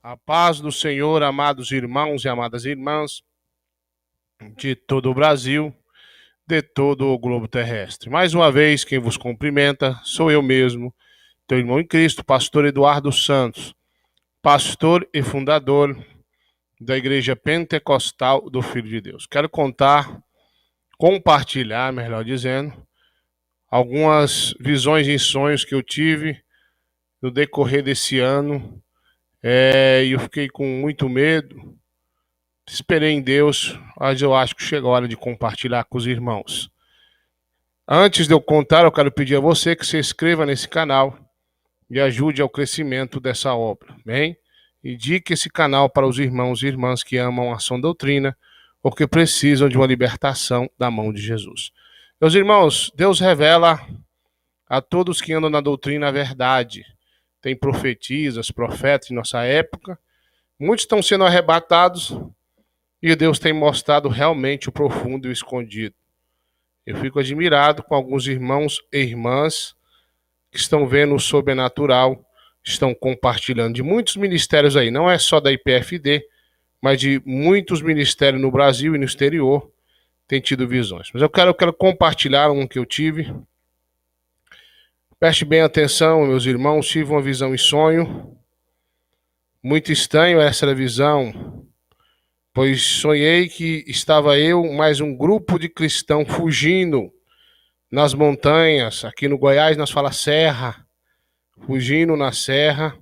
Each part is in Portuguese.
A paz do Senhor, amados irmãos e amadas irmãs de todo o Brasil, de todo o globo terrestre. Mais uma vez, quem vos cumprimenta sou eu mesmo, teu irmão em Cristo, pastor Eduardo Santos, pastor e fundador da Igreja Pentecostal do Filho de Deus. Quero compartilhar, melhor dizendo, algumas visões e sonhos que eu tive no decorrer desse ano. E eu fiquei com muito medo. Esperei em Deus, mas eu acho que chegou a hora de compartilhar com os irmãos. Antes de eu contar, eu quero pedir a você que se inscreva nesse canal e ajude ao crescimento dessa obra, bem? Indique esse canal para os irmãos e irmãs que amam a sã doutrina ou que precisam de uma libertação da mão de Jesus. Meus irmãos, Deus revela a todos que andam na doutrina a verdade. Tem profetisas, profetas em nossa época. Muitos estão sendo arrebatados e Deus tem mostrado realmente o profundo e o escondido. Eu fico admirado com alguns irmãos e irmãs que estão vendo o sobrenatural, estão compartilhando de muitos ministérios aí, não é só da IPFD, mas de muitos ministérios no Brasil e no exterior, tem tido visões. Mas eu quero compartilhar um que eu tive. Preste bem atenção, meus irmãos, tive uma visão em sonho. Muito estranho essa visão, pois sonhei que estava eu mais um grupo de cristãos fugindo nas montanhas. Aqui no Goiás nós falamos serra, fugindo na serra.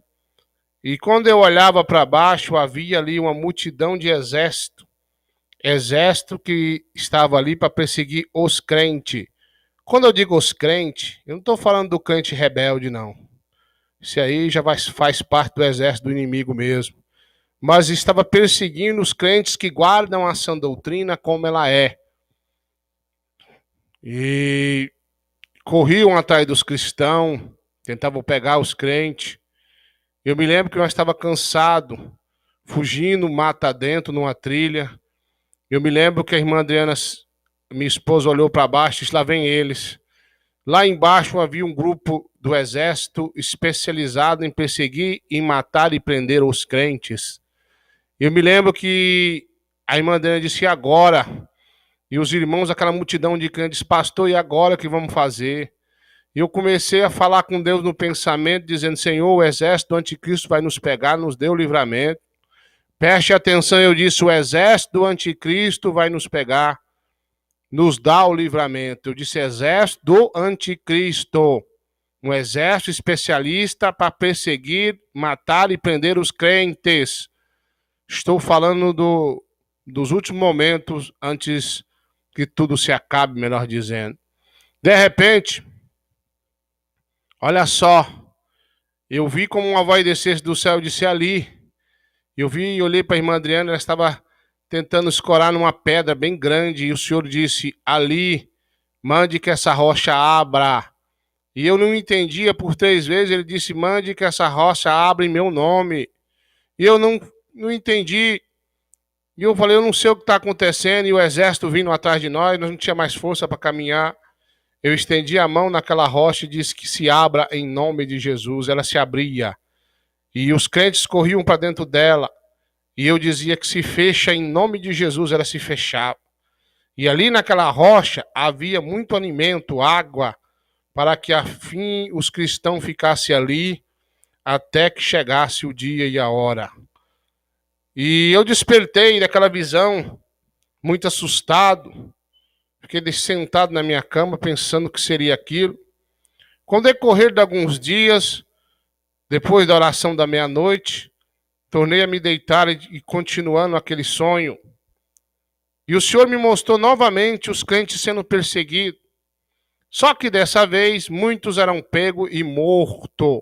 E quando eu olhava para baixo, havia ali uma multidão de exército que estava ali para perseguir os crentes. Quando eu digo os crentes, eu não estou falando do crente rebelde, não. Isso aí já faz parte do exército do inimigo mesmo. Mas estava perseguindo os crentes que guardam a sã doutrina como ela é. E corriam atrás dos cristãos, tentavam pegar os crentes. Eu me lembro que eu estava cansado, fugindo mata dentro numa trilha. Eu me lembro que a irmã Adriana, minha esposa, olhou para baixo e disse, lá vem eles. Lá embaixo havia um grupo do exército especializado em perseguir, em matar e prender os crentes. Eu me lembro que a irmã Adriana disse, e agora? E os irmãos, aquela multidão de crentes, pastor, e agora o que vamos fazer? E eu comecei a falar com Deus no pensamento, dizendo, Senhor, o exército do anticristo vai nos pegar, nos dê o livramento. Preste atenção, eu disse, o exército do anticristo vai nos pegar, nos dá o livramento. Eu disse, exército do anticristo. Um exército especialista para perseguir, matar e prender os crentes. Estou falando dos últimos momentos antes que tudo se acabe, melhor dizendo. De repente, olha só, eu vi como uma voz descesse do céu e disse ali. Eu vi e olhei para a irmã Adriana, ela estava tentando escorar numa pedra bem grande e o Senhor disse, ali, mande que essa rocha abra. E eu não entendia por 3 vezes, ele disse, mande que essa rocha abra em meu nome. E eu não entendi. E eu falei, eu não sei o que está acontecendo, e o exército vindo atrás de nós não tinha mais força para caminhar. Eu estendi a mão naquela rocha e disse que se abra em nome de Jesus. Ela se abria. E os crentes corriam para dentro dela. E eu dizia que se fecha em nome de Jesus, ela se fechava. E ali naquela rocha havia muito alimento, água, para que afim os cristãos ficassem ali até que chegasse o dia e a hora. E eu despertei daquela visão, muito assustado. Fiquei sentado na minha cama pensando que seria aquilo. Com o decorrer de alguns dias, depois da oração da meia-noite, tornei a me deitar e continuando aquele sonho. E o Senhor me mostrou novamente os crentes sendo perseguidos. Só que dessa vez, muitos eram pegos e mortos.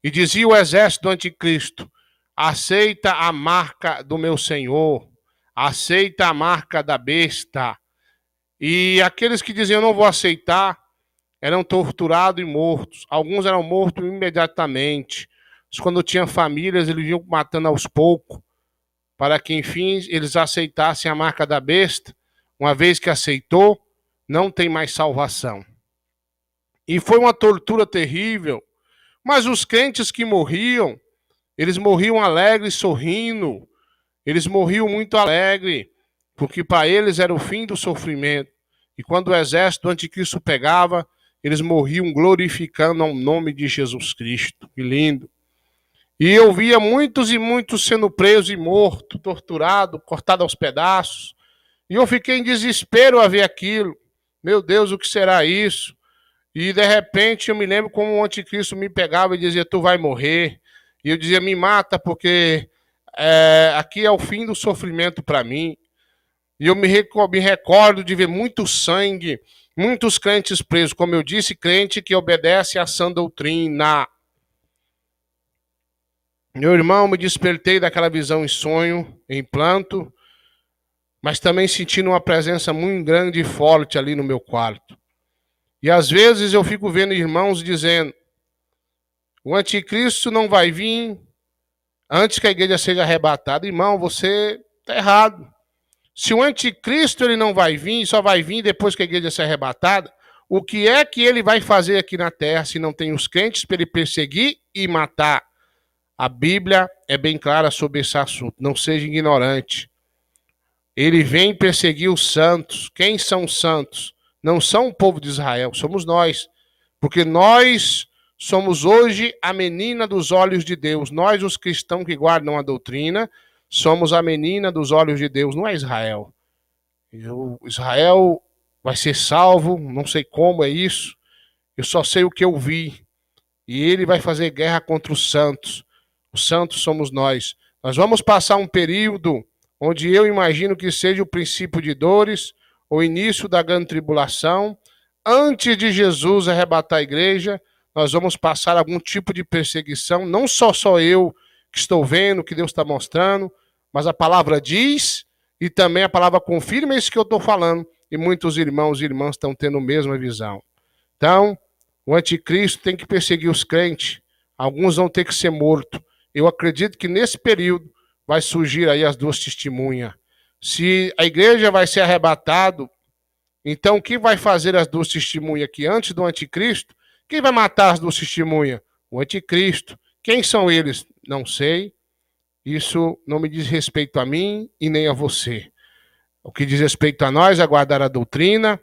E dizia o exército do anticristo, aceita a marca do meu Senhor, aceita a marca da besta. E aqueles que diziam, não vou aceitar, eram torturados e mortos. Alguns eram mortos imediatamente. Quando tinham famílias, eles iam matando aos poucos, para que, enfim, eles aceitassem a marca da besta. Uma vez que aceitou, não tem mais salvação. E foi uma tortura terrível. Mas os crentes que morriam, Eles morriam alegres, sorrindo. Eles morriam muito alegres, porque para eles era o fim do sofrimento. E quando o exército do anticristo pegava, eles morriam glorificando o nome de Jesus Cristo. Que lindo. E eu via muitos e muitos sendo presos e mortos, torturados, cortados aos pedaços. E eu fiquei em desespero a ver aquilo. Meu Deus, o que será isso? E de repente eu me lembro como o anticristo me pegava e dizia, tu vai morrer. E eu dizia, me mata porque aqui é o fim do sofrimento para mim. E eu me recordo de ver muito sangue, muitos crentes presos. Como eu disse, crente que obedece à sã doutrina. Meu irmão, me despertei daquela visão em sonho, em planto, mas também sentindo uma presença muito grande e forte ali no meu quarto. E às vezes eu fico vendo irmãos dizendo, o anticristo não vai vir antes que a igreja seja arrebatada. Irmão, você está errado. Se o anticristo ele não vai vir, só vai vir depois que a igreja seja arrebatada, o que é que ele vai fazer aqui na terra se não tem os crentes para ele perseguir e matar? A Bíblia é bem clara sobre esse assunto. Não seja ignorante. Ele vem perseguir os santos. Quem são os santos? Não são o povo de Israel, somos nós. Porque nós somos hoje a menina dos olhos de Deus. Nós, os cristãos que guardam a doutrina, somos a menina dos olhos de Deus, não é Israel. Israel vai ser salvo, não sei como é isso. Eu só sei o que eu vi. E ele vai fazer guerra contra os santos. Os santos somos nós. Nós vamos passar um período onde eu imagino que seja o princípio de dores, o início da grande tribulação. Antes de Jesus arrebatar a igreja, nós vamos passar algum tipo de perseguição. Não só eu que estou vendo, que Deus está mostrando, mas a palavra diz e também a palavra confirma isso que eu estou falando. E muitos irmãos e irmãs estão tendo a mesma visão. Então, o anticristo tem que perseguir os crentes. Alguns vão ter que ser mortos. Eu acredito que nesse período vai surgir aí as duas testemunhas. Se a igreja vai ser arrebatado, então quem vai fazer as duas testemunhas aqui antes do anticristo? Quem vai matar as duas testemunhas? O anticristo. Quem são eles? Não sei. Isso não me diz respeito a mim e nem a você. O que diz respeito a nós é guardar a doutrina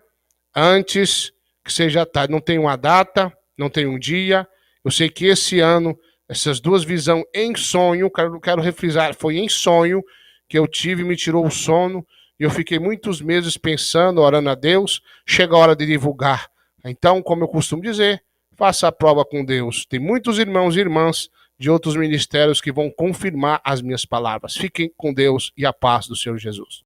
antes que seja tarde. Não tem uma data, não tem um dia. Eu sei que esse ano, essas duas visões em sonho, quero refrisar, foi em sonho que eu tive, me tirou o sono, e eu fiquei muitos meses pensando, orando a Deus, chega a hora de divulgar. Então, como eu costumo dizer, faça a prova com Deus. Tem muitos irmãos e irmãs de outros ministérios que vão confirmar as minhas palavras. Fiquem com Deus e a paz do Senhor Jesus.